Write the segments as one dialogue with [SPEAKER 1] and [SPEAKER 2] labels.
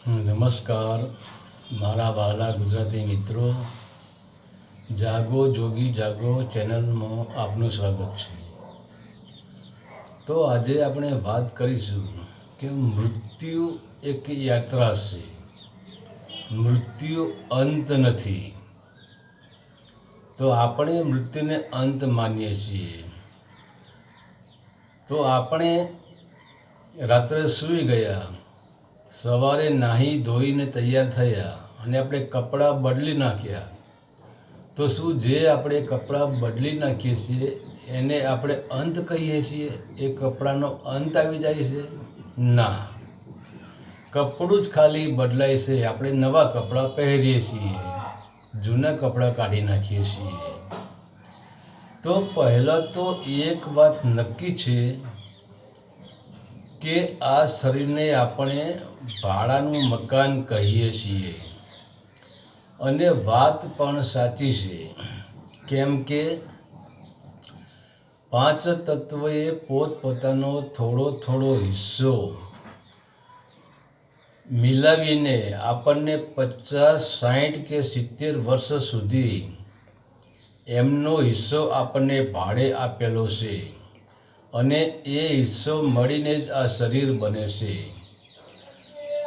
[SPEAKER 1] નમસ્કાર મારા વહાલા ગુજરાતી મિત્રો, જાગો જોગી જાગો ચેનલમાં આપનું સ્વાગત છે। તો આજે આપણે વાત કરીશું કે મૃત્યુ એક યાત્રા છે, મૃત્યુ અંત નથી। તો આપણે મૃત્યુને અંત માનીએ છીએ। તો આપણે રાત્રે સૂઈ ગયા, સવારે નાહી ધોઈને તૈયાર થયા અને આપણે કપડાં બદલી નાખ્યા, તો શું જે આપણે કપડાં બદલી નાખીએ છીએ એને આપણે અંત કહીએ છીએ? એ કપડાનો અંત આવી જાય છે? ના, કપડું જ ખાલી બદલાય છે, આપણે નવા કપડાં પહેરીએ છીએ, જૂના કપડાં કાઢી નાખીએ છીએ। તો પહેલાં તો એક વાત નક્કી છે કે આ શરીરને આપણે ભાડાનું મકાન કહીએ છીએ, અને વાત પણ સાચી છે। કેમ કે 5 તત્વએ પોતપોતાનો થોડો થોડો હિસ્સો મિલાવીને આપણને 50, 60 કે 70 વર્ષ સુધી એમનો હિસ્સો આપણને ભાડે આપેલો છે, અને એ હિસ્સો મળીને જ આ શરીર બને છે।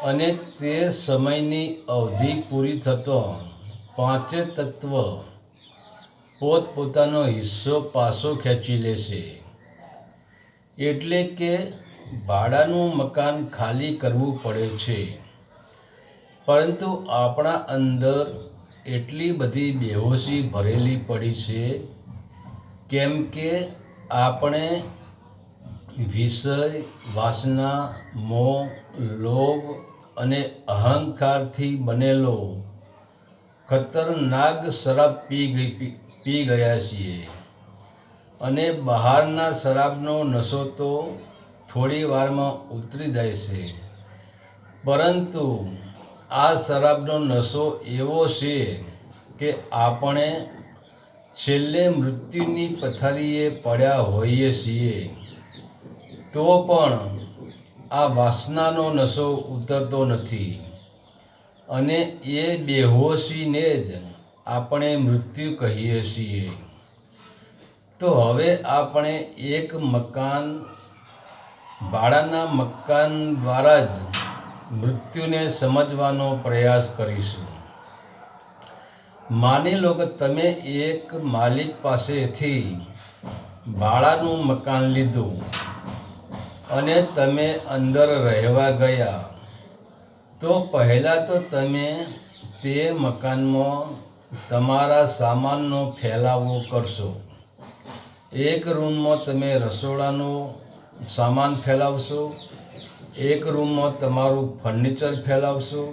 [SPEAKER 1] અને તે સમયની અવધિ પૂરી થતાં 5 તત્વ પોતપોતાનો હિસ્સો પાછો ખેંચી લેશે। એટલે કે ભાડાનું મકાન ખાલી કરવું પડે છે। પરંતુ આપણા અંદર એટલી બધી બેહોશી ભરેલી પડી છે, કેમ કે આપણે વિષય, વાસના, મોહ, લોભ અને અહંકારથી બનેલો ખતરનાક શરાબ પી ગયા છીએ। અને બહારના શરાબનો નશો તો થોડી વારમાં ઉતરી જાય છે, પરંતુ આ શરાબનો નશો એવો છે કે આપણે છેલ્લે મૃત્યુની પથારીએ પડ્યા હોઈએ છીએ તો પણ આ વાસનાનો નશો ઉતરતો નથી, અને એ બેહોશીને જ આપણે મૃત્યુ કહીએ છીએ। તો હવે આપણે એક મકાન, ભાડાના મકાન દ્વારા જ મૃત્યુને સમજવાનો પ્રયાસ કરીશું। માની લો કે તમે એક માલિક પાસેથી ભાડાનું મકાન લીધું અને તમે અંદર રહેવા ગયા। તો પહેલાં તો તમે તે મકાનમાં તમારા સામાનનો ફેલાવો કરશો। એક રૂમમાં તમે રસોડાનો સામાન ફેલાવશો, એક રૂમમાં તમારું ફર્નિચર ફેલાવશો,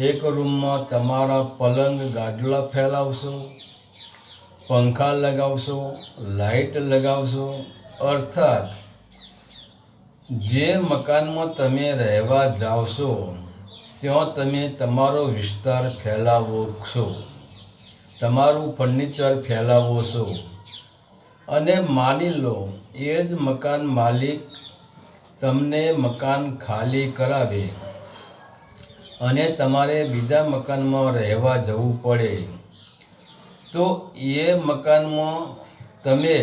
[SPEAKER 1] એક રૂમમાં તમારા પલંગ ગાદલા ફેલાવશો, પંખા લગાવશો, લાઇટ લગાવશો। અર્થાત જે મકાનમાં તમે રહેવા જાવશો ત્યાં તમે તમારો વિસ્તાર ફેલાવો છો, તમારું ફર્નિચર ફેલાવો છો। અને માની લો એ જ મકાન માલિક તમને મકાન ખાલી કરાવે અને તમારે બીજા મકાનમાં રહેવા જવું પડે, તો એ મકાનમાં તમે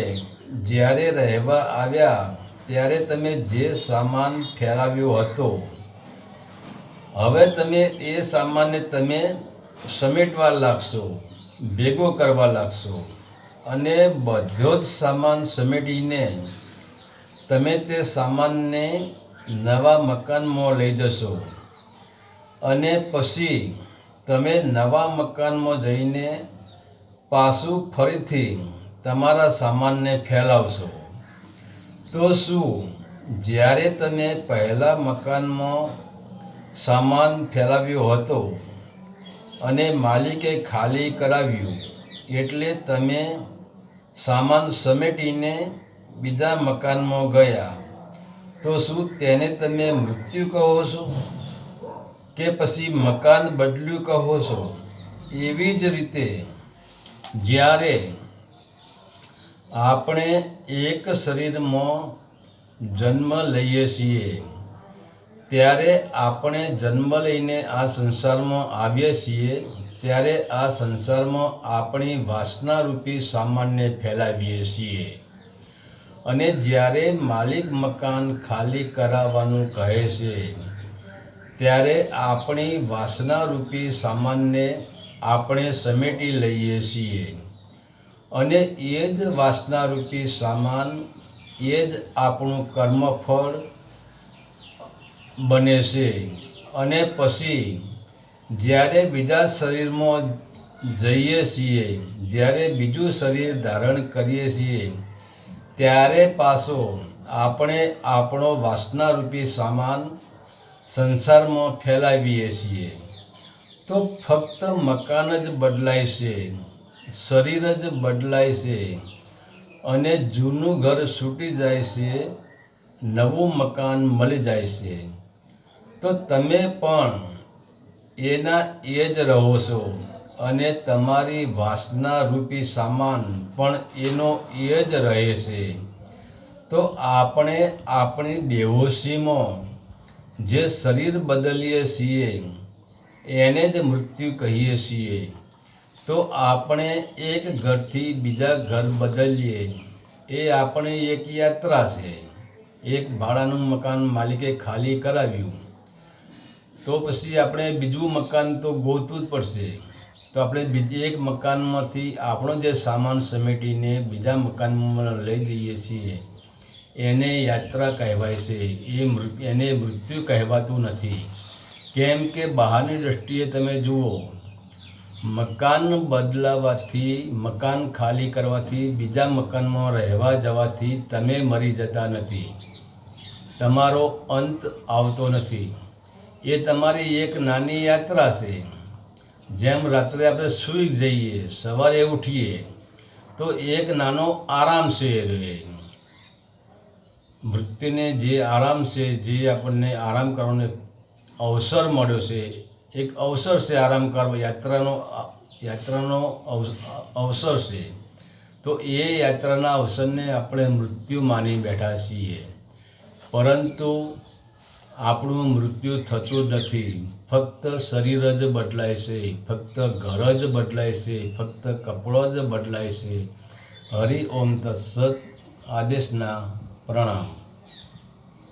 [SPEAKER 1] જ્યારે રહેવા આવ્યા ત્યારે તમે જે સામાન ફેલાવ્યો હતો, હવે તમે એ સામાનને તમે સમેટવા લાગશો, ભેગો કરવા લાગશો, અને બધો જ સામાન સમેટીને તમે તે સામાનને નવા મકાનમાં લઈ જશો। અને પછી તમે નવા મકાનમાં જઈને પાછું ફરીથી તમારા સામાનને ફેલાવશો। તો શું જ્યારે તમે પહેલા મકાનમાં સામાન ફેલાવ્યો હતો અને માલિકે ખાલી કરાવ્યું એટલે તમે સામાન સમેટીને બીજા મકાનમાં ગયા, તો શું તેને તમે મૃત્યુ કહો છો કે પછી મકાન બદલ્યું કહો છો? એવી જ રીતે જ્યારે આપણે એક શરીરમાં જન્મ લઈએ છીએ ત્યારે આપણે જન્મ લઈને આ સંસારમાં આવીએ છીએ ત્યારે આ સંસારમાં આપણી વાસનારૂપી સામાનને ફેલાવીએ છીએ અને જ્યારે માલિક મકાન ખાલી કરાવવાનું કહે છે ત્યારે આપણી વાસનારૂપી સામાનને આપણે સમેટી લઈએ છીએ અને એ જ વાસનારૂપી સામાન એ જ આપણું કર્મફળ બને છે અને પછી જ્યારે બીજા શરીરમાં જઈએ છીએ, જ્યારે બીજું શરીર ધારણ કરીએ છીએ ત્યારે પાછો આપણે આપણો વાસનારૂપી સામાન સંસારમાં ફેલાવીએ છીએ. તો ફક્ત મકાન જ બદલાય છે, શરીર જ બદલાય છે અને જૂનું ઘર છૂટી જાય છે, નવું મકાન મળી જાય છે. તો તમે પણ એના એ જ રહો છો અને તમારી વાસનારૂપી સામાન પણ એનો એ જ રહે છે. તો આપણે આપણી બેહોશીમાં જે શરીર બદલીએ છીએ એને જ મૃત્યુ કહીએ છીએ. તો આપણે એક ઘરથી બીજા ઘર બદલીએ એ આપણી એક યાત્રા છે. એક ભાડાનું મકાન માલિકે ખાલી કરાવ્યું તો પછી આપણે બીજું મકાન તો ગોતવું જ પડશે. તો આપણે બીજી એક મકાનમાંથી આપણો જે સામાન સમેટીને બીજા મકાનમાં લઈ જઈએ છીએ એને યાત્રા કહેવાય છે. એને મૃત્યુ કહેવાતું નથી. કેમ કે બહારની દૃષ્ટિએ તમે જુઓ, મકાન બદલાવાથી, મકાન ખાલી કરવાથી, બીજા મકાનમાં રહેવા જવાથી તમે મરી જતા નથી, તમારો અંત આવતો નથી. એ તમારી એક નાની યાત્રા છે. જેમ રાત્રે આપણે સૂઈ જઈએ, સવારે ઉઠીએ તો એક નાનો આરામ છે. મૃત્યુને જે આરામ છે, જે આપણને આરામ કરવાનો અવસર મળ્યો છે, એક અવસર છે આરામ કરવા, યાત્રાનો અવસર છે. તો એ યાત્રાના અવસરને આપણે મૃત્યુ માની બેઠા છીએ. પરંતુ આપણું મૃત્યુ થતું નથી. ફક્ત શરીર જ બદલાય છે, ફક્ત ઘર જ બદલાય છે, ફક્ત કપડો જ બદલાય છે. હરિ ઓમ તત્સત. આદેશના પ્રણામ.